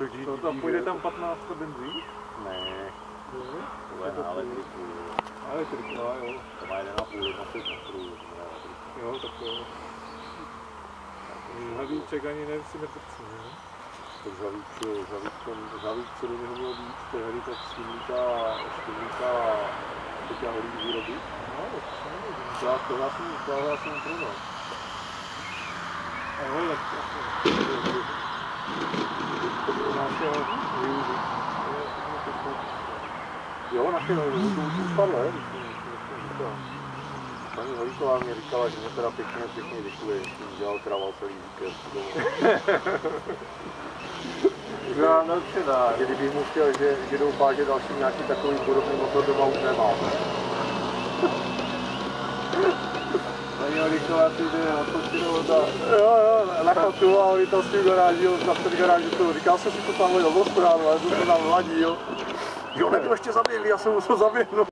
To tam půjde tam 15 benzín? Ne. To je na elektriku. Na elektriku, jo. To má 1,5 metrů. Jo, tak to jo. Žhavíček ani si neprcú, ne? Tak žhavík, co do něho mělo být tehdy, tak s tím lítá teďka holí výroby. No, to se nevím. Já jsem prodal. A hele, našeho využít. Jo, našeho využít, to už spadlo, je? Paní Holíková mě říkala, že mě teda pěkně děkuje, že jsem dělal kraval celý víkend. Já nadšená. Kdybych mu chtěl, že doufá, že další nějaký takový podobný motor doma už nemám. Paní Holíková si jde odpočinout Jo, na chatu a oni tam s tím garáží, na ten garáži to říkal jsem si to tam do hospodáru, ale to tam vladí, jo. Jo, nebyl ještě zaběhlý, já jsem musel zaběhnout.